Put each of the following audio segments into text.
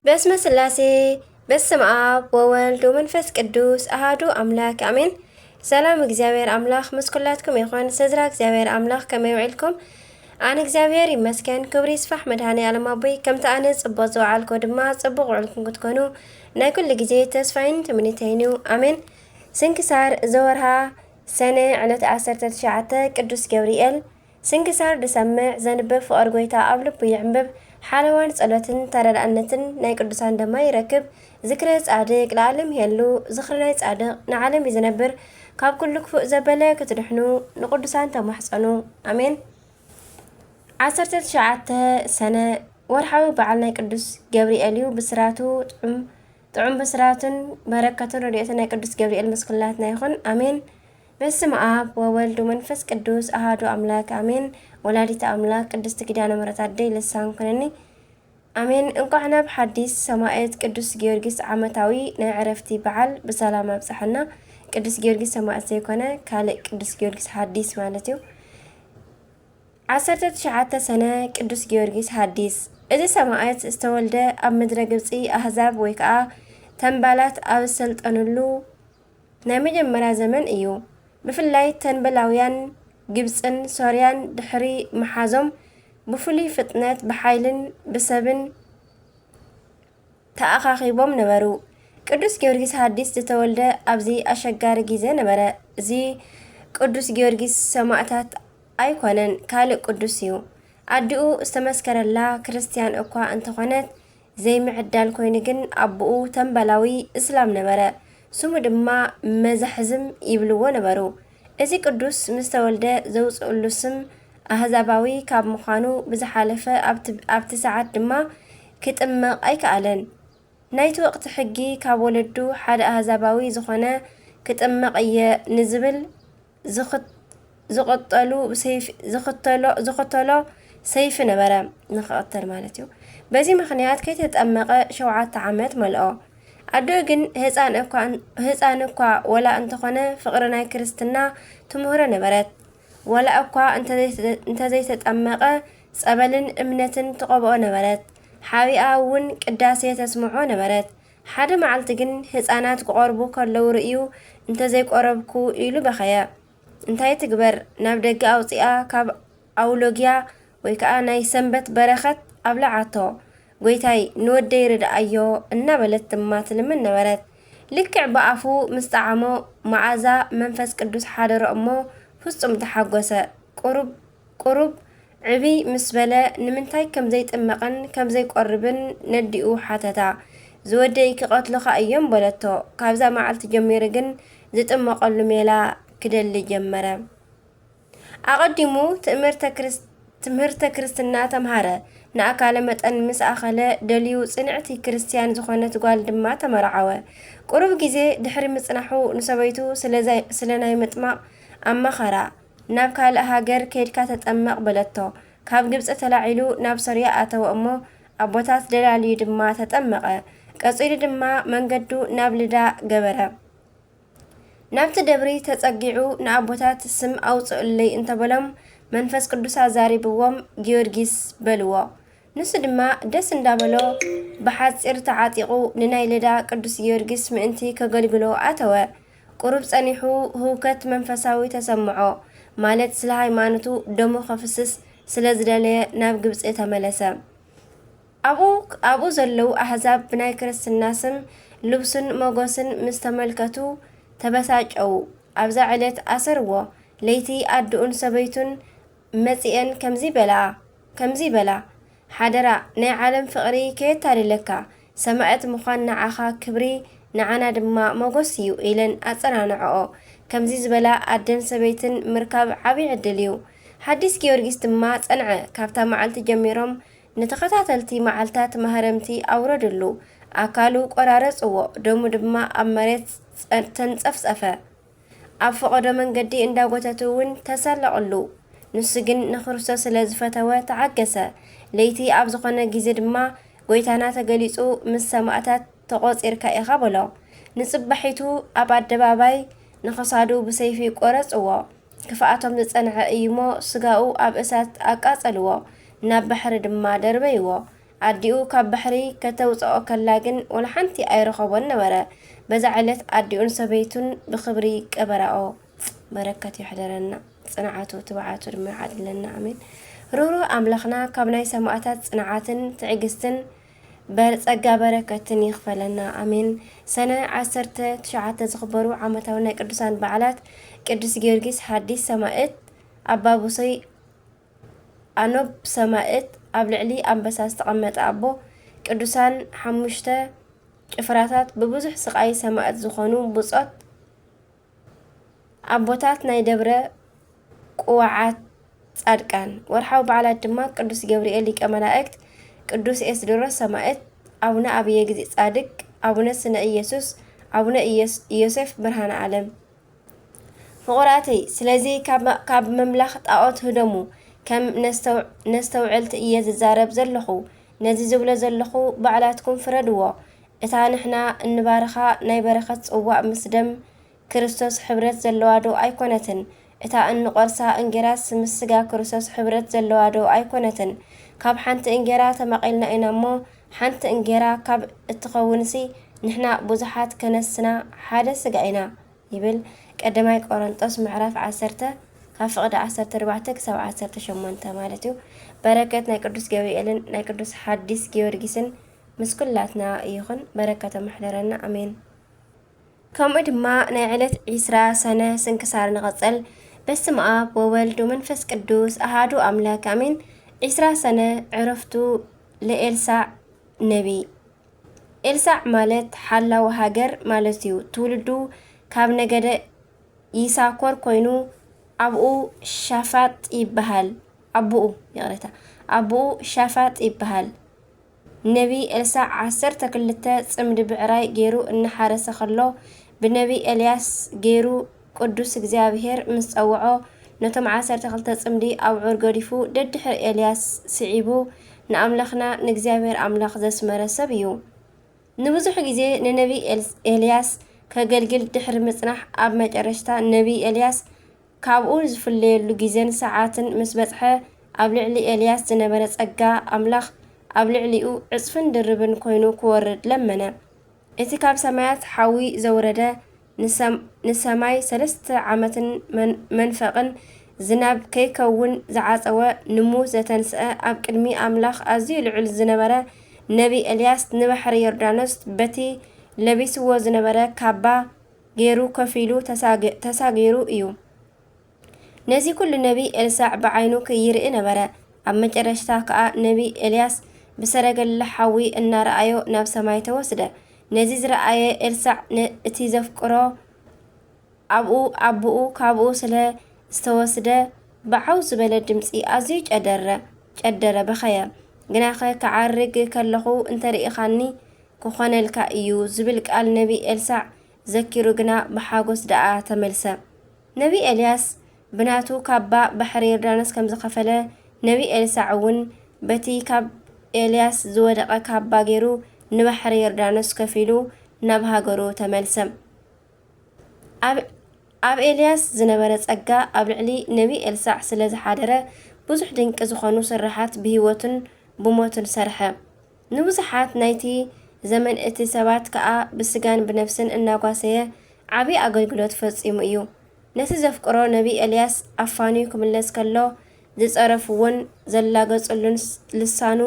በስመ ስላሴ በስመ አብ ወወልድ ወመንፈስ ቅዱስ አሃዱ አምላክ አሜን። ሰላም እግዚአብሔር አምላክ መስኩላትኩም ይኹን። ስድራ እግዚአብሔር አምላክ ከመይ ውዒልኩም? አነ እግዚአብሔር ይመስገን። ክብሪ ይስፋሕ መድኃኔ ዓለም አቦይ ከምቲ ኣነ ጽቡቕ ዝወዓልኮ ድማ ጽቡቕ ውዕልኩም ክትኮኑ ናይ ኩሉ ግዜ ተስፋይን ትምኒተይኑ አሜን። ስንክሳር ዘወርሃ ሰነ ዕለት 19 ቅዱስ ገብርኤል ስንክሳር ድሰምዕ ዘንብብ ፍቅር ጎይታ ኣብ ልቡ ይዕንብብ ሓለዋን ጸሎትን ተረዳእነትን ናይ ቅዱሳን ድማ ይረክብ። ዝክረ ጻድቅ ለዓለም የሉ ዝኽሪ ናይ ጻድቅ ንዓለም ይዝነብር ካብ ኩሉ ክፉእ ዘበለ ክትድሕኑ ንቅዱሳን ተማሕፀኑ አሜን። 19 ሰነ ወርሓዊ በዓል ናይ ቅዱስ ገብርኤል እዩ። ብስራቱ ጥዑም ብስራቱን በረከቱን ረድኤትን ናይ ቅዱስ ገብርኤል መስኩላትና ይኹን አሜን። በስመ አብ ወወልድ ወመንፈስ ቅዱስ አሃዱ አምላክ አሜን። ወላዲተ አምላክ ቅድስት ኪዳነ ምሕረት አደይ ልሳን ኩነኒ አሜን። እንኳዕና ብሓዲስ ሰማዕት ቅዱስ ጊዮርጊስ ዓመታዊ ናይ ዕረፍቲ በዓል ብሰላም ኣብፅሐና። ቅዱስ ጊዮርጊስ ሰማዕት ዘይኮነ ካልእ ቅዱስ ጊዮርጊስ ሓዲስ ማለት እዩ። 19 ሰነ ቅዱስ ጊዮርጊስ ሓዲስ እዚ ሰማዕት ዝተወልደ ኣብ ምድረ ግብፂ ኣህዛብ ወይ ከዓ ተንባላት ኣብ ዝሰልጠንሉ ናይ መጀመርያ ዘመን እዩ። ብፍላይ ተንበላውያን ግብፅን ሶርያን ድሕሪ መሓዞም ብፍሉይ ፍጥነት ብሓይልን ብሰብን ተኣኻኺቦም ነበሩ። ቅዱስ ጊዮርጊስ ሓዲስ ዝተወልደ ኣብዚ ኣሸጋሪ ግዜ ነበረ። እዚ ቅዱስ ጊዮርጊስ ሰማዕታት ኣይኮነን ካልእ ቅዱስ እዩ። ኣዲኡ ዝተመስከረላ ክርስቲያን እኳ እንተኾነት ዘይምዕዳል ኮይኑ ግን ኣቦኡ ተንበላዊ እስላም ነበረ። ስሙ ድማ መዛሕዝም ይብልዎ ነበሩ። እዚ ቅዱስ ምስ ተወልደ ዘውፅእሉ ስም ኣህዛባዊ ካብ ምዃኑ ብዝሓለፈ ኣብቲ ሰዓት ድማ ክጥመቕ ኣይከኣለን። ናይቲ ወቕቲ ሕጊ ካብ ወለዱ ሓደ ኣህዛባዊ ዝኾነ ክጥመቕ እየ ንዝብል ዝኽተሎ ሰይፊ ነበረ ንኽቕተል ማለት እዩ። በዚ ምኽንያት ከይተጠመቐ 7 ዓመት መልኦ። ኣዶ ግን ህፃን እኳ ወላ እንተኾነ ፍቕሪ ናይ ክርስትና ትምህሮ ነበረት። ወላ እኳ እንተዘይተጠመቐ ጸበልን እምነትን ትቐብኦ ነበረት። ሓቢኣ እውን ቅዳሴ ተስምዖ ነበረት። ሓደ መዓልቲ ግን ህፃናት ክቐርቡ ከለዉ ርእዩ እንተዘይቆረብኩ ኢሉ በኸየ። እንታይ ትግበር? ናብ ደገ ኣውፂኣ ካብ ኣውሎግያ ወይ ከዓ ናይ ሰንበት በረኸት ኣብላዓቶ። ጎይታይ ንወደይ ርድኣዮ እናበለት ድማ ትልምን ነበረት። ልክዕ ብኣፉ ምስ ጣዓሞ መዓዛ መንፈስ ቅዱስ ሓደሮ እሞ ፍጹም ተሓጐሰ። ቁሩብ ዕብይ ምስ በለ ንምንታይ ከም ዘይጥመቕን ከም ዘይቆርብን ነዲኡ ሓተታ። ዝወደይ ክቐትሉኻ እዮም በለቶ። ካብዛ መዓልቲ ጀሚሩ ግን ዝጥመቐሉ ሜላ ክደሊ ጀመረ። ኣቐዲሙ ትምህርተ ክርስትና ተምሃረ። ንኣካለ መጠን ምስ ኣኸለ ደልዩ ጽንዕቲ ክርስቲያን ዝኾነት ጓል ድማ ተመርዓወ። ቁሩብ ግዜ ድሕሪ ምጽናሑ ንሰበይቱ ስለ ናይ ምጥማቕ ኣመኸራ። ናብ ካልእ ሃገር ከይድካ ተጠመቕ በለቶ። ካብ ግብፂ ተላዒሉ ናብ ሶርያ ኣተወ እሞ ኣቦታት ደላልዩ ድማ ተጠመቐ። ቀጺሉ ድማ መንገዱ ናብ ልዳ ገበረ። ናብቲ ደብሪ ተጸጊዑ ንኣቦታት ስም ኣውፅኡለይ እንተበሎም መንፈስ ቅዱስ ኣዛሪብዎም ጊዮርጊስ በልዎ። ንሱ ድማ ደስ እንዳበሎ ብሓፂር ተዓጢቑ ንናይ ልዳ ቅዱስ ጊዮርጊስ ምእንቲ ከገልግሎ ኣተወ። ቁሩብ ጸኒሑ ህውከት መንፈሳዊ ተሰምዖ ማለት ስለ ሃይማኖቱ ደሙ ከፍስስ ስለ ዝደለየ ናብ ግብፂ ተመለሰ። ኣብኡ ዘለዉ ኣሕዛብ ብናይ ክርስትና ስም ልብሱን መጎስን ምስ ተመልከቱ ተበሳጨው። ኣብዛ ዕለት ኣሰርዎ። ለይቲ ኣድኡን ሰበይቱን መጺአን ከምዚ በላ ሓደራ ናይ ዓለም ፍቕሪ ከየታልለካ ሰማዕት ምዃን ንዓኻ ክብሪ ንዓና ድማ መጎስ እዩ ኢለን ኣጸናንዐኦ። ከምዚ ዝበላ ኣደን ሰበይትን ምርካብ ዓብይ ዕድል እዩ። ሓዲስ ጊዮርጊስ ድማ ጸንዐ። ካብታ መዓልቲ ጀሚሮም ንተኸታተልቲ መዓልታት መህረምቲ ኣውረድሉ። ኣካሉ ቆራረጽዎ፣ ደሙ ድማ ኣብ መሬት ተንጸፍጸፈ። ኣብ ፈቐዶ መንገዲ እንዳጎተቱ እውን ተሰለቕሉ። ንሱ ግን ንክርስቶስ ስለ ዝፈተወ ተዓገሰ። ለይቲ ኣብ ዝኾነ ግዜ ድማ ጎይታና ተገሊጹ ምስ ሰማዕታት ተቖጺርካ ኢኻ በሎ። ንጽባሒቱ ኣብ ኣደባባይ ንኽሳዱ ብሰይፊ ቆረጽዎ። ክፍኣቶም ዝጸንዐ እዩ እሞ ስጋኡ ኣብ እሳት ኣቃጸልዎ። ናብ ባሕሪ ድማ ደርበይዎ። ኣዲኡ ካብ ባሕሪ ከተውፅኦ ከላ ግን ወላ ሓንቲ ኣይረኸቦን ነበረ። በዛ ዕለት ኣዲኡን ሰበይቱን ብክብሪ ቀበራኦ። በረከት ይሕደረና ጽንዓቱ ትባዓቱ ድማ ዓድለና ኣሜን። ሩሩ ኣምላኽና ካብ ናይ ሰማዕታት ጽንዓትን ትዕግስትን በጸጋ በረከትን ይኽፈለና ኣሜን። ሰነ 19 ዝኽበሩ ዓመታዊ ናይ ቅዱሳን በዓላት ቅዱስ ጊዮርጊስ ሐዲስ ሰማዕት፣ ኣባ ቡሰይ ኣኖብ ሰማዕት፣ ኣብ ልዕሊ ኣንበሳ ዝተቐመጠ ኣቦ፣ ቅዱሳን 5 ጭፍራታት ብብዙሕ ስቃይ ሰማዕት ዝኾኑ ብጾት ኣቦታት ናይ ደብረ ቁዋዓት ጻድቃን። ወርሓዊ በዓላት ድማ ቅዱስ ገብርኤል ሊቀ መላእክት፣ ቅዱስ ኤስድሮስ ሰማዕት፣ ኣቡነ ኣብየ ጊዜ ጻድቅ፣ ኣቡነ ስነ ኢየሱስ፣ ኣቡነ ዮሴፍ ብርሃነ ዓለም። ፍቑራተይ ስለዚ ካብ መምላኽ ጣዖት ህደሙ ከም ነስተውዕልቲ እየ ዝዛረብ ዘለኹ። ነዚ ዝብሎ ዘለኹ ባዕላትኩም ፍረድዎ። እታ ንሕና እንባርኻ ናይ በረኸት ጽዋዕ ምስ ደም ክርስቶስ ሕብረት ዘለዋ ዶ ኣይኮነትን? እታ እንቆርሳ እንጌራስ ምስ ስጋ ክርስቶስ ሕብረት ዘለዋ ዶ ኣይኮነትን? ካብ ሓንቲ እንጌራ ተመቒልና ኢና እሞ ሓንቲ እንጌራ ካብ እትኸውንሲ ንሕና ብዙሓት ከነስና ሓደ ስጋ ኢና ይብል ቀዳማይ ቆሮንጦስ ምዕራፍ 10 ካብ ፍቕዲ 14 ክሳብ 18 ማለት እዩ። በረከት ናይ ቅዱስ ገብርኤልን ናይ ቅዱስ ሐዲስ ጊዮርጊስን ምስ ኩላትና ይኹን። በረከቶም ይሕደረና ኣሜን። ከምኡ ድማ ናይ ዕለት 20 ሰነ ስንክሳር ንቐጽል። በስመ አብ ወወልድ ወመንፈስ ቅዱስ አሃዱ አምላክ አሜን። 20 ሰነ ዕረፍቱ ለኤልሳዕ ነቢይ። ኤልሳዕ ማለት ሓላዊ ሃገር ማለት እዩ። ትውልዱ ካብ ነገደ ይሳኮር ኮይኑ አብኡ ሻፋጥ ይበሃል። አብኡ ሻፋጥ ይበሃል። ነቢ ኤልሳዕ 12 ጽምዲ ብዕራይ ገይሩ እናሓረሰ ከሎ ብነቢ ኤልያስ ገይሩ ቅዱስ እግዚአብሔር ምስ ጸውዖ ነቶም 12 ጽምዲ አብዑር ገዲፉ ደድሕር ኤልያስ ስዒቡ ንኣምላኽና ንእግዚአብሔር ኣምላኽ ዘስመረ ሰብ እዩ። ንብዙሕ ግዜ ንነቢ ኤልያስ ከገልግል ድሕሪ ምጽናሕ ኣብ መጨረሽታ ነቢ ኤልያስ ካብኡ ዝፍለየሉ ግዜን ሰዓትን ምስ በጽሐ ኣብ ልዕሊ ኤልያስ ዝነበረ ጸጋ ኣምላኽ ኣብ ልዕሊኡ ዕጽፍን ድርብን ኮይኑ ክወርድ ለመነ። እቲ ካብ ሰማያት ሓዊ ዘውረደ ንሰማይ 3 ዓመትን መንፈቕን ዝናብ ከይከውን ዝዓፀወ ንሙስ ዘተንስአ ኣብ ቅድሚ ኣምላኽ ኣዝዩ ልዑል ዝነበረ ነቢ ኤልያስ ንባሕሪ ዮርዳኖስ በቲ ለቢስዎ ዝነበረ ካባ ገይሩ ከፍ ኢሉ ተሳጊሩ እዩ። ነዚ ኩሉ ነቢ ኤልሳዕ ብዓይኑ ከይርኢ ነበረ። ኣብ መጨረሽታ ከዓ ነቢ ኤልያስ ብሰረገላ ሓዊ እናረኣዮ ናብ ሰማይ ተወስደ። ነዚ ዝረኣየ ኤልሳዕ እቲ ዘፍቅሮ ኣቡኡ ካብኡ ስለ ዝተወስደ ብዓው ዝበለ ድምፂ ኣዝዩ ጨደረ በኸየ። ግናኸ ክዓርግ ከለኹ እንተሪኢኻኒ ክኾነልካ እዩ ዝብል ቃል ነቢ ኤልሳዕ ዘኪሩ ግና ብሓጎስ ደኣ ተመልሰ። ነቢ ኤልያስ ብናቱ ካባ ባሕሪ ዮርዳኖስ ከም ዝኸፈለ ነቢ ኤልሳዕ እውን በቲ ካብ ኤልያስ ዝወደቐ ካባ ገይሩ ንባሕሪ ዮርዳኖስ ከፍ ኢሉ ናብ ሃገሩ ተመልሰ። ኣብ ኤልያስ ዝነበረ ጸጋ ኣብ ልዕሊ ነቢ ኤልሳዕ ስለ ዝሓደረ ብዙሕ ድንቂ ዝኾኑ ስራሓት ብሂወቱን ብሞቱን ሰርሐ። ንብዙሓት ናይቲ ዘመን እቲ ሰባት ከዓ ብስጋን ብነፍስን እናጓሰየ ዓብይ ኣገልግሎት ፈጺሙ እዩ። ነቲ ዘፍቅሮ ነቢ ኤልያስ ኣፋንዩ ክምለስ ከሎ ዝጸረፍዎን ዘላገጹሉን ልሳኑ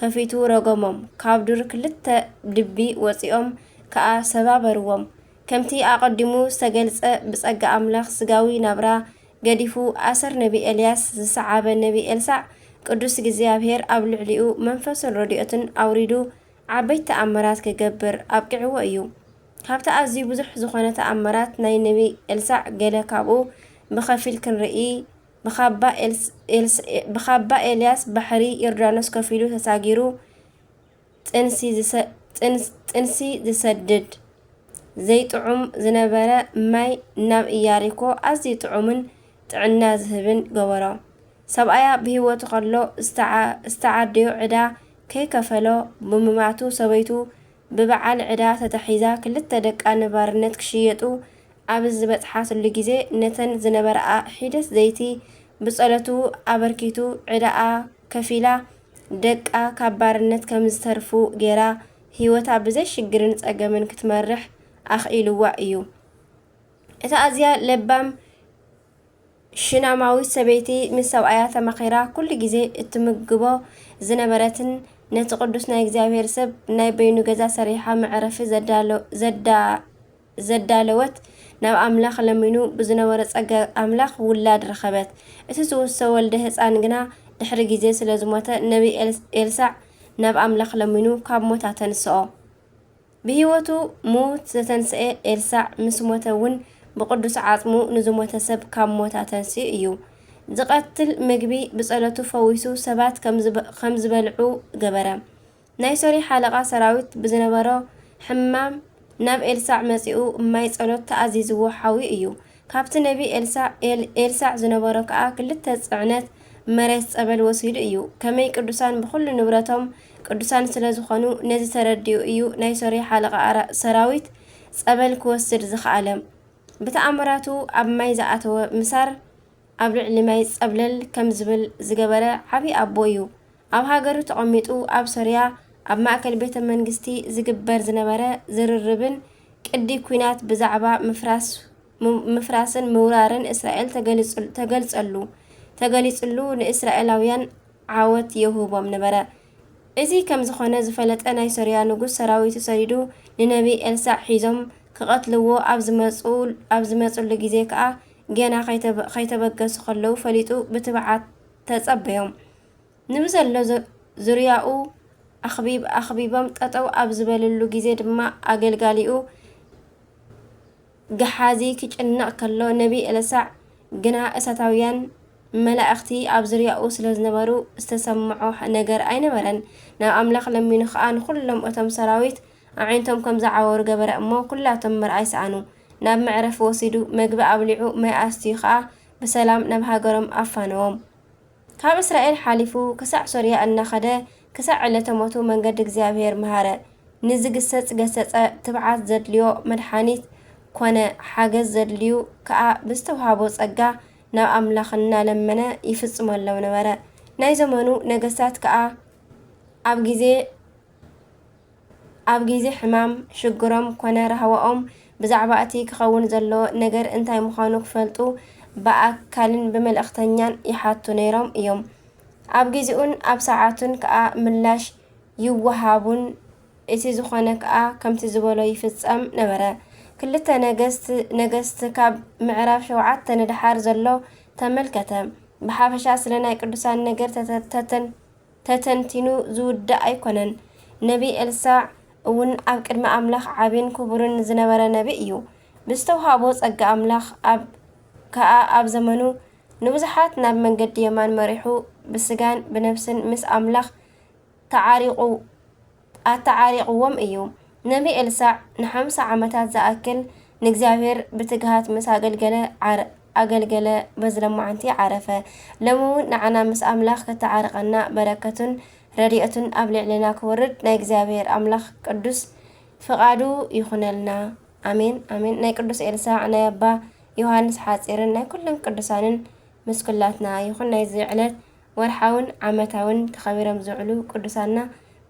ከፊቱ ረገሞም። ካብ ዱር 2 ድቢ ወፂኦም ከዓ ሰባበርዎም። ከምቲ ኣቐዲሙ ዝተገልጸ ብጸጋ ኣምላኽ ስጋዊ ናብራ ገዲፉ ኣሰር ነቢ ኤልያስ ዝሰዓበ ነቢ ኤልሳዕ ቅዱስ እግዚአብሔር ኣብ ልዕሊኡ መንፈስን ረድኤትን ኣውሪዱ ዓበይቲ ተኣምራት ክገብር ኣብቂዕዎ እዩ። ካብቲ ኣዝዩ ብዙሕ ዝኾነ ተኣምራት ናይ ነቢ ኤልሳዕ ገለ ካብኡ ብኸፊል ክንርኢ። ብኻባ ኤልያስ ባሕሪ ዮርዳኖስ ከፍ ኢሉ ተሳጊሩ ጥንሲ ዝሰድድ ዘይጥዑም ዝነበረ ማይ ናብ ኢያሪኮ ኣዝዩ ጥዑምን ጥዕና ዝህብን ገበሮ። ሰብኣያ ብሂወቱ ከሎ ዝተዓደዮ ዕዳ ከይከፈሎ ብምማቱ ሰበይቱ ብበዓል ዕዳ ተተሒዛ 2 ደቃ ንባርነት ክሽየጡ ኣብ ዝበፅሓትሉ ግዜ ነተን ዝነበረኣ ሒደት ዘይቲ ብጸለቱ ኣበርኪቱ ዕዳኣ ከፊላ ደቃ ካብ ባርነት ከም ዝተርፉ ጌራ ህይወታ ብዘይ ሽግርን ፀገምን ክትመርሕ ኣኽኢልዋ እዩ። እታ ኣዝያ ለባም ሽናማዊት ሰበይቲ ምስ ሰብኣያ ተመኺራ ኩሉ ግዜ እትምግቦ ዝነበረትን ነቲ ቅዱስ ናይ እግዚአብሔር ሰብ ናይ በይኑ ገዛ ሰሪሓ መዕረፊ ዘዳለወት ናብ ኣምላኽ ለሚኑ ብዝነበረ ፀጋ ኣምላኽ ውላድ ረኸበት። እቲ ዝውሶ ወልደ ህፃን ግና ድሕሪ ግዜ ስለ ዝሞተ ነቢ ኤልሳዕ ናብ ኣምላኽ ለሚኑ ካብ ሞት ኣተንስኦ። ብሂወቱ ሞት ዘተንስአ ኤልሳዕ ምስ ሞተ እውን ብቅዱስ ዓፅሙ ንዝሞተ ሰብ ካብ ሞት ኣተንስኡ እዩ። ዝቐትል ምግቢ ብጸሎቱ ፈዊሱ ሰባት ከም ዝበልዑ ገበረ። ናይ ሶርያ ሓለቓ ሰራዊት ብዝነበሮ ሕማም ናብ ኤልሳዕ መጺኡ እማይ ጸሎት ተኣዚዝዎ ሓዊ እዩ። ካብቲ ነቢ ኤልሳዕ ዝነበሮ ከዓ ክልተ ጽዕነት መሬት ጸበል ወሲዱ እዩ። ከመይ ቅዱሳን ብኩሉ ንብረቶም ቅዱሳን ስለ ዝኾኑ ነዚ ተረዲኡ እዩ ናይ ሶርያ ሓለቓ ሰራዊት ጸበል ክወስድ ዝኸኣለ። ብተኣምራቱ ኣብ ማይ ዝኣተወ ምሳር ኣብ ልዕሊ ማይ ጸብለል ከም ዝብል ዝገበረ ዓብይ ኣቦ እዩ። ኣብ ሃገሩ ተቐሚጡ ኣብ ሶርያ ኣብ ማእከል ቤተ መንግስቲ ዝግበር ዝነበረ ዝርርብን ቅዲ ኩናት ብዛዕባ ምፍራስን ምውራርን እስራኤል ተገሊጽሉ ንእስራኤላውያን ዓወት የውህቦም ነበረ። እዚ ከም ዝኾነ ዝፈለጠ ናይ ሶርያ ንጉስ ሰራዊቱ ሰዲዱ ንነቢ ኤልሳዕ ሒዞም ክቐትልዎ ኣብ ዝመጽሉ ግዜ ከዓ ገና ከይተበገሱ ከለዉ ፈሊጡ ብትብዓት ተጸበዮም። ንብዘሎ ዙርያኡ ኣኽቢቦም ጠጠው ኣብ ዝበልሉ ግዜ ድማ ኣገልጋሊኡ ገሓዚ ክጭንቕ ከሎ ነቢ ኤልሳዕ ግና እሳታውያን መላእኽቲ ኣብ ዙርያኡ ስለ ዝነበሩ ዝተሰምዖ ነገር ኣይነበረን። ናብ ኣምላኽ ለሚኑ ከዓ ንኩሎም እቶም ሰራዊት ኣዒንቶም ከም ዝዓወሩ ገበረ እሞ ኩላቶም ምርኣይ ሰኣኑ። ናብ መዕረፊ ወሲዱ መግቢ ኣብሊዑ ማይ ኣስትዩ ከዓ ብሰላም ናብ ሃገሮም ኣፋነዎም። ካብ እስራኤል ሓሊፉ ክሳዕ ሶርያ እናኸደ ክሳዕ ዕለተ ሞቱ መንገዲ እግዚአብሔር መሃረ። ንዝግሰጽ ገሰጸ። ትብዓት ዘድልዮ መድሓኒት ኮነ ሓገዝ ዘድልዩ ከዓ ብዝተውሃቦ ጸጋ ናብ ኣምላኽ እናለመነ ይፍጽመሎም ነበረ። ናይ ዘመኑ ነገስታት ከዓ ኣብ ግዜ ሕማም ሽግሮም ኮነ ረሃወኦም ብዛዕባ እቲ ክኸውን ዘሎ ነገር እንታይ ምዃኑ ክፈልጡ ብኣካልን ብመልእኽተኛን ይሓቱ ነይሮም እዮም። ኣብ ጊዜኡን ኣብ ሰዓቱን ከዓ ምላሽ ይወሃቡን እቲ ዝኾነ ከዓ ከምቲ ዝበሎ ይፍጸም ነበረ። ክልተ ነገስት ካብ ምዕራፍ 7 ንድሓር ዘሎ ተመልከተ። ብሓፈሻ ስለ ናይ ቅዱሳን ነገር ተተንቲኑ ዝውዳእ ኣይኮነን። ነቢ ኤልሳዕ እውን ኣብ ቅድሚ ኣምላኽ ዓብን ክቡርን ዝነበረ ነቢ እዩ። ብዝተውሃቦ ጸጋ ኣምላኽ ከዓ ኣብ ዘመኑ ንብዙሓት ናብ መንገዲ የማን መሪሑ ብስጋን ብነፍስን ምስ ኣምላኽ ኣተዓሪቕዎም እዩ። ነቢ ኤልሳዕ ን50 ዓመታት ዝኣክል ንእግዚአብሔር ብትግሃት ምስ ኣገልገለ በዝለማዓንቲ ዓረፈ። ሎሚ እውን ንዓና ምስ ኣምላኽ ከተዓርቐና በረከቱን ረድኤቱን ኣብ ልዕልና ክወርድ ናይ እግዚአብሔር ኣምላኽ ቅዱስ ፍቓዱ ይኹነልና። ኣሜን ኣሜን። ናይ ቅዱስ ኤልሳዕ ናይ ኣባ ዮሃንስ ሓፂርን ናይ ኩሎም ቅዱሳንን ምስኩላትና ይኹን። ናይ ዕለት ወርሓውን ዓመታውን ተኸቢሮም ዝውዕሉ ቅዱሳና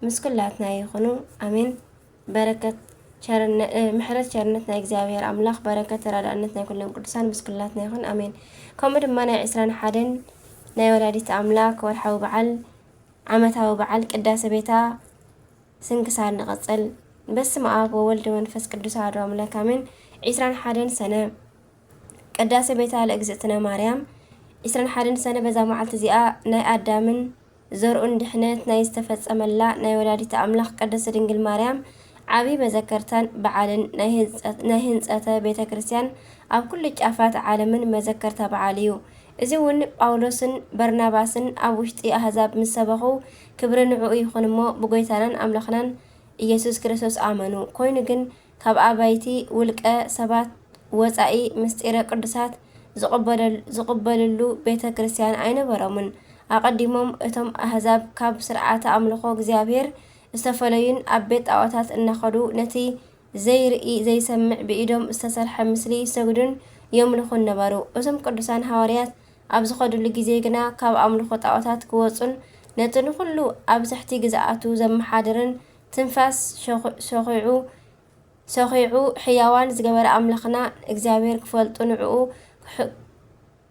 ምስኩላትና ይኹኑ። ኣሜን። በረከት ምሕረት ቸርነት ናይ እግዚአብሔር ኣምላኽ በረከት ተራዳእነት ናይ ኩሎም ቅዱሳን ምስኩላትና ይኹን። ኣሜን። ከምኡ ድማ ናይ 21 ናይ ወላዲት ኣምላኽ ወርሓዊ በዓል ዓመታዊ በዓል ቅዳሴ ቤታ ስንክሳር ንቐጽል። በስመ አብ ወወልድ ወመንፈስ ቅዱስ አሐዱ አምላክ አሜን። 21 ሰነ ቅዳሴ ቤታ ለእግዝእትነ ማርያም 21 ሰነ በዛ መዓልቲ እዚኣ ናይ ኣዳምን ዘርኡን ድሕነት ናይ ዝተፈጸመላ ናይ ወላዲት ኣምላኽ ቅድስት ድንግል ማርያም ዓብይ መዘከርታን በዓልን ናይ ህንጸተ ቤተ ክርስቲያን ኣብ ኩሉ ጫፋት ዓለምን መዘከርታ በዓል እዩ። እዚ እውን ጳውሎስን በርናባስን ኣብ ውሽጢ ኣህዛብ ምስ ሰበኹ ክብሪ ንዕኡ ይኹን እሞ ብጎይታናን ኣምላኽናን ኢየሱስ ክርስቶስ ኣመኑ። ኮይኑ ግን ካብ ኣባይቲ ውልቀ ሰባት ወፃኢ ምስጢረ ቅዱሳት ዝቕበልሉ ቤተ ክርስቲያን ኣይነበሮምን። ኣቐዲሞም እቶም ኣህዛብ ካብ ስርዓተ ኣምልኾ እግዚአብሔር ዝተፈለዩን ኣብ ቤት ጣዖታት እናኸዱ ነቲ ዘይርኢ ዘይሰምዕ ብኢዶም ዝተሰርሐ ምስሊ ይሰግዱን የምልኹን ነበሩ። እቶም ቅዱሳን ሐዋርያት ኣብ ዝኸዱሉ ግዜ ግና ካብ ኣምልኾ ጣዖታት ክወፁን نتن كله أبزحتي جزاءته زمحادرن تنفاس شخيعو حيوان زجبر أملخنا إجزابير كفلت نعو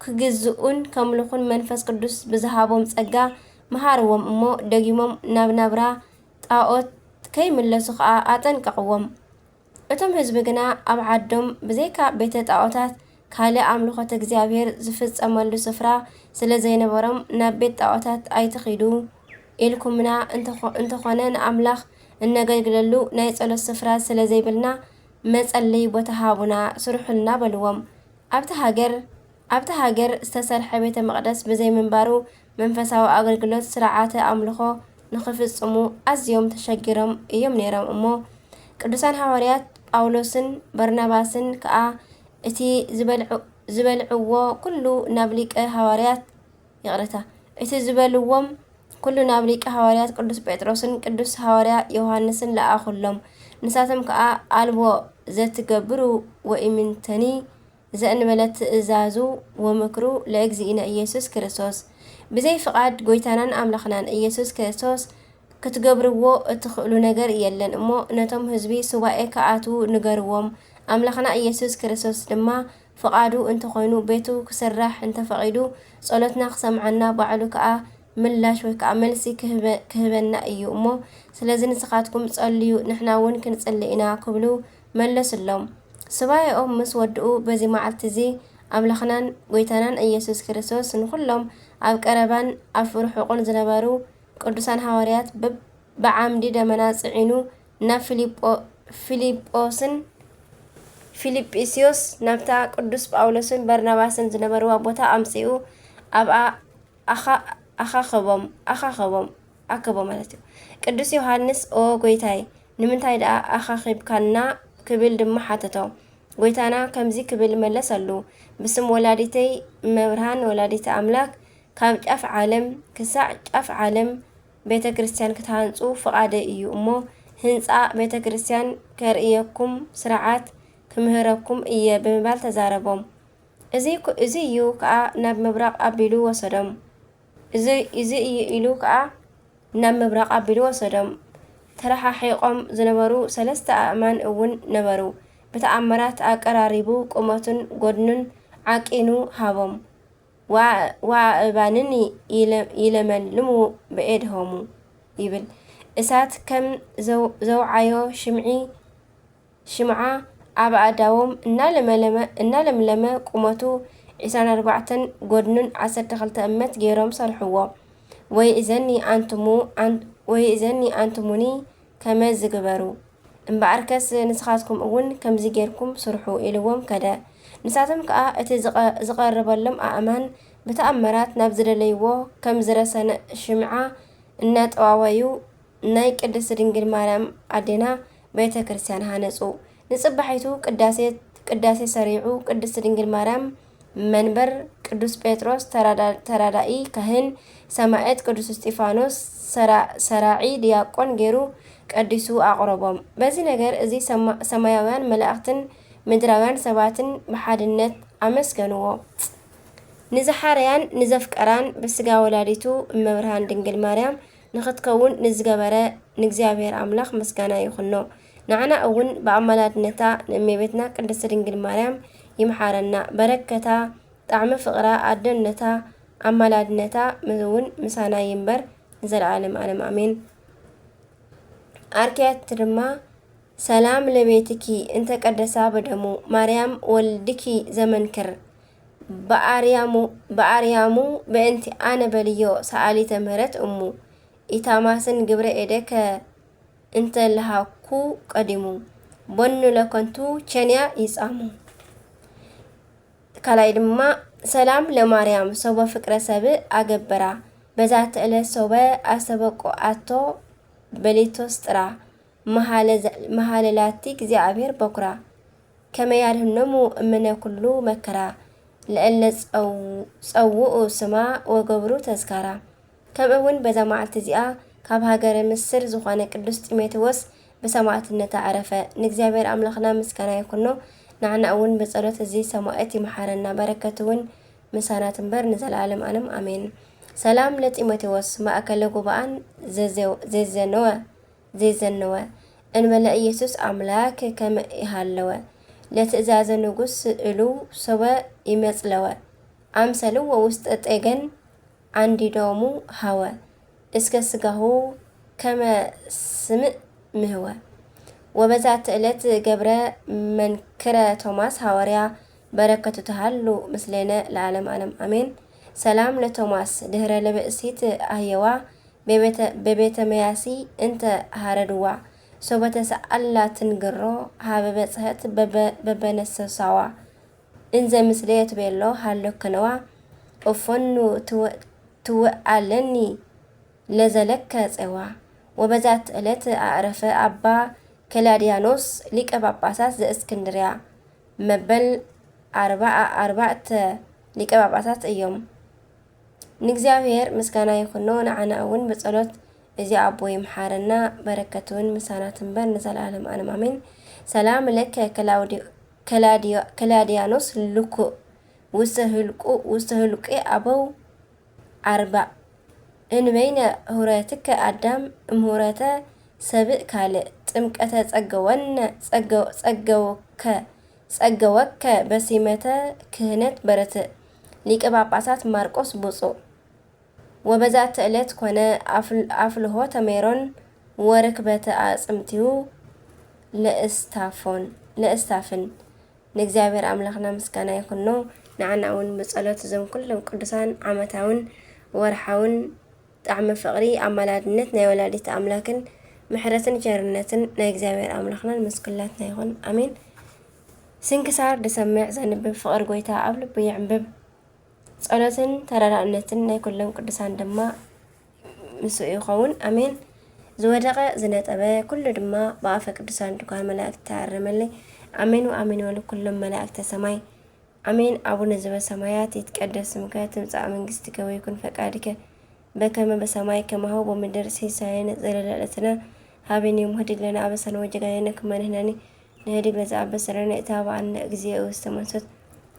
كجزؤون كملخون منفس قدوس بزهابهم تسجع مهاروم أمو دقيمهم نبرا تاوت كي من لسخاء أتنقوم أتم حزبنا أبعدهم بزيكا بيت تاوتات كالي أملخة إجزابير زفت أملو سفرة سلزين برم نبيت تاوتات أي تخيدو إلكمنا انت خانان أملخ النجلجلو نايت على السفرة سلزي بلنا مسألي بتهابنا سرحلنا بلوم أبت هاجر استسرح بيت مقدس بزي منبارو منفساو أغلقلوت سرعات أملخو نخفص أمو أزيوم تشجرم يوم نيرم أمو ቅዱሳን ሐዋርያት ጳውሎስን በርናባስን ከኣ እቲ ዝበልዕዎ ኩሉ ናብ ሊቀ ሐዋርያት ይቕረታ እቲ ዝበልዎም ኩሉ ናብ ሊቀ ሐዋርያት ቅዱስ ጴጥሮስን ቅዱስ ሐዋርያ ዮሐንስን ለኣኹሎም ንሳቶም ከኣ ኣልቦ ዘትገብሩ ወኢምንተኒ ዘእንበለት ትእዛዙ ወምክሩ ለእግዚእነ ኢየሱስ ክርስቶስ ብዘይ ፍቃድ ጎይታናን ኣምላኽናን ኢየሱስ ክርስቶስ ክትገብርዎ እትኽእሉ ነገር የለን እሞ ነቶም ህዝቢ ሱባኤ ከኣቱ ንገርዎም ኣምላኽና ኢየሱስ ክርስቶስ ድማ ፍቃዱ እንተኾይኑ ቤቱ ክስራሕ እንተፈቂዱ ጸሎትና ክሰምዓና ባዕሉ ከኣ ምላሽ ወይ ከኣ መልሲ ክህበና እዩ እሞ ስለዚ ንስኻትኩም ጸልዩ ንሕና እውን ክንጸልይ ኢና ክብሉ መለስሎም ሱባኤኦም ምስ ወድኡ በዚ መዓልቲ እዚ ኣምላኽናን ጎይታናን ኢየሱስ ክርስቶስ ንኩሎም ኣብ ቀረባን ኣብ ርሑቕን ዝነበሩ ቅዱሳን ሐዋርያት በዓምዲ ደመና ጽዒኑ ናብ ፊልጵስዮስ ናብታ ቅዱስ ጳውሎስን በርናባስን ዝነበርዋ ቦታ ኣምጺኡ ኣብኣ ኣኸቦም ማለት እዩ ቅዱስ ዮሐንስ ኦ ጎይታይ ንምንታይ ደኣ ኣኻኺብካና ክብል ድማ ሓተቶ ጎይታና ከምዚ ክብል መለሰሉ ብስም ወላዲተይ መብርሃን ወላዲተ ኣምላክ ካብ ጫፍ ዓለም ክሳዕ ጫፍ ዓለም ቤተ ክርስቲያን ክትሃንጹ ፍቃደ እዩ እሞ ህንጻ ቤተ ክርስቲያን ከርእየኩም ስርዓት ክምህረኩም እየ ብምባል ተዛረቦም እዚ እዩ ከዓ ናብ ምብራቅ ኣቢሉ ወሰዶም እዚ እዩ ኢሉ ከዓ ናብ ምብራቅ ኣቢሉ ወሰዶም ተረሓሒቆም ዝነበሩ ሰለስተ ኣእማን እውን ነበሩ ብተኣምራት ኣቀራሪቡ ቁመቱን ጎድኑን ዓቂኑ ሃቦም ወአእባንን ይለመልሙ በኤድሆሙ ይብል እሳት ከም ዘውዓዮ ሽምዓ ኣብ ኣእዳዎም እናለምለመ ቁመቱ 24 ጎድኑን 12 እመት ገይሮም ሰርሕዎ ወይ እዘኒ አንትሙኒ ከመዝ ዝግበሩ እምበኣርከስ ንስኻትኩም እውን ከምዚ ጌርኩም ስርሑ ኢልዎም ከደ ንሳቶም ከዓ እቲ ዝቐርበሎም ኣእማን ብተኣምራት ናብ ዝደለይዎ ከም ዝረሰነ ሽምዓ እናጠዋወዩ ናይ ቅድስት ድንግል ማርያም ኣዴና ቤተ ክርስቲያን ሃነጹ ንጽባሒቱ ቅዳሴ ሰሪዑ ቅድስት ድንግል ማርያም መንበር ቅዱስ ጴጥሮስ ተራዳኢ ካህን ሰማዕት ቅዱስ እስጢፋኖስ ሰራዒ ዲያቆን ገይሩ ቀዲሱ ኣቕረቦም በዚ ነገር እዚ ሰማያውያን መላእክትን ምድራውያን ሰባትን ብሓድነት ኣመስገንዎ ንዝሓርያን ንዘፍቀራን ብስጋ ወላዲቱ እመብርሃን ድንግል ማርያም ንኽትከውን ንዝገበረ ንእግዚአብሔር ኣምላኽ ምስጋና ይኹኖ ንዓና እውን ብኣማላድነታ ንእመቤትና ቅድስት ድንግል ማርያም ይምሓረና በረከታ ጣዕሚ ፍቕራ ኣደነታ ኣማላድነታ እውን ምሳና ይንበር ዘለዓለም ዓለም አሜን አርኪያት ድማ ሰላም ለቤትኪ እንተ ቀደሳ በደሙ ማርያም ወልድኪ ዘመንክር በአርያሙ በእንቲ አነ በልዮ ሰአሊተ ምህረት እሙ ኢታማስን ግብረ ኤደከ እንተ ለሃኩ ቀዲሙ ቦኑ ለኮንቱ ቸንያ ይጻሙ ካላይ ድማ ሰላም ለማርያም ሶበ ፍቅረ ሰብ አገበራ በዛት ዕለት ሶበ አሰበቆ አቶ በሊቶስ ጥራ መሃለላቲ እግዚአብሔር በኩራ ከመያድህኖሙ እምነ ኩሉ መከራ ለእለ ጸውኡ ስማ ወገብሩ ተዝካራ ከምኡውን በዛ መዓልቲ እዚኣ ካብ ሃገረ ምስር ዝኾነ ቅዱስ ጢሞቴዎስ ብሰማዕትነት ዓረፈ ንእግዚአብሔር አምላኽና ምስጋና ይኩኖ ንዓና እውን በጸሎት እዚ ሰማዕት ይመሓረና በረከቱ እውን ምሳና ትንበር ንዘላለም ዓለም አሜን ሰላም ለጢሞቴዎስ ማእከለ ጉባኤን ዘይዘነወ እንበለ ኢየሱስ አምላክ ከመ ይሃለወ ለትእዛዘ ንጉስ እሉ ሰበ ይመጽለወ አምሰልዎ ውስጥ ጤገን አንዲዶሙ ሃወ እስከ ስጋሁ ከመ ስምዕ ምህወ። ወበዛት ዕለት ገብረ መንክረ ቶማስ ሐዋርያ በረከቱ ተሃሉ ምስሌነ ለዓለም ዓለም አሜን። ሰላም ለቶማስ ድህረ ለብእሲት አህየዋ በቤተ መያሲ እንተ ሃረድዋ ሶበተ ሰአላ ትንግሮ ሃበ በጽሐት በበነሰሳዋ እንዘ ምስሌት ቤሎ ሃለክነዋ እፎኑ ትውአለኒ ለዘለከ ጸዋ። ወበዛት ዕለት አዕረፈ አባ ከላዲያኖስ ሊቀ ጳጳሳት ዘእስክንድርያ መበል አርባዕተ ሊቀ ጳጳሳት እዮም። ንእግዚአብሔር ምስጋና ይኹኖ ንዓና እውን በጸሎት እዚ አቦ ይምሓረና በረከቱን ምሳና ትንበር ንዘላለም አሜን። ሰላም ለከ ከላዲያኖስ ልኩ ውስተ ህልቁ አበው አርባ እንበይነ ሁረትከ አዳም እምሁረተ ሰብእ ካልእ ጥምቀተ ጸገወከ በሲመተ ክህነት በረትእ ሊቀ ጳጳሳት ማርቆስ ብፁዕ። ወበዛት ዕለት ኮነ አፍልሆ ተሜሮን ወርክበተ አጽምቲሁ ለእስታፍን። ንእግዚአብሔር አምላኽና ምስጋና ይኹኖ ንዓና እውን ብጸሎት እዞም ኩሎም ቅዱሳን ዓመታውን ወርሓውን ጣዕሚ ፍቕሪ ኣማላድነት ናይ ወላዲት ኣምላክን ምሕረትን ቸርነትን ናይ እግዚአብሔር አምላኽናን ምስኩላትና ይኹን አሜን። ስንክሳር ድሰምዕ ዘንብብ ፍቕሪ ጎይታ ኣብ ልቡ ይዕንብብ። ጸሎትን ተራዳእነትን ናይ ኩሎም ቅዱሳን ድማ ምስኡ ይኸውን አሜን። ዝወደቐ ዝነጠበ ኩሉ ድማ ብኣፈ ቅዱሳን ድኳን መላእክቲ ተኣረመለይ አሜን ወአሜን ወለ ኩሎም መላእክተ ሰማይ አሜን። አቡነ ዘበሰማያት ይትቀደስ ስምከ ትምጻእ መንግሥትከ ወይኩን ፈቃድከ በከመ በሰማይ ከማሁ በምድር ሲሳየነ ዘለለዕለትነ ሀበኒ ሙህድግ ለነ አበሰነ ወጀጋየነ ከመ ንሕነኒ ንህድግ ለዘአበሰረነ ኢታብአነ እግዚኦ ውስተ መንሱት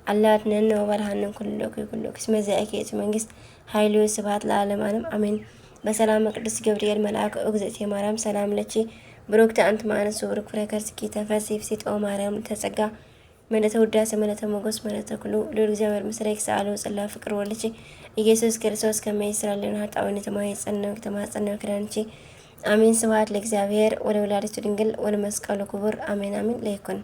አላድነነ ወባልሃንን ኩሉ እስመ ዚአከ ይእቲ መንግስት ኃይሉ ስብሐት ለዓለመ ዓለም አሜን። በሰላም ቅዱስ ገብርኤል መልአክ እግዝእትየ ማርያም ሰላም ለኪ ብሩክቲ አንቲ እምአንስት ወብሩክ ፍሬ ከርሥኪ ተፈሥሒ ፍሥሕት ኦ ማርያም ተጸጋ መለተ ውዳሴ መለተ ሞገስ መለተ ኩሉ ልዑል እግዚአብሔር ምስሌኪ ሰአሉ ጽላ ፍቅር ወልድኪ ኢየሱስ ክርስቶስ ከመ ይስራልን ኃጣውኢነ ተማኅፀነ ክዳንቺ አሜን። ስብሐት ለእግዚአብሔር ወለወላዲቱ ድንግል ወለመስቀሉ ክቡር አሜን አሜን። ለይኩን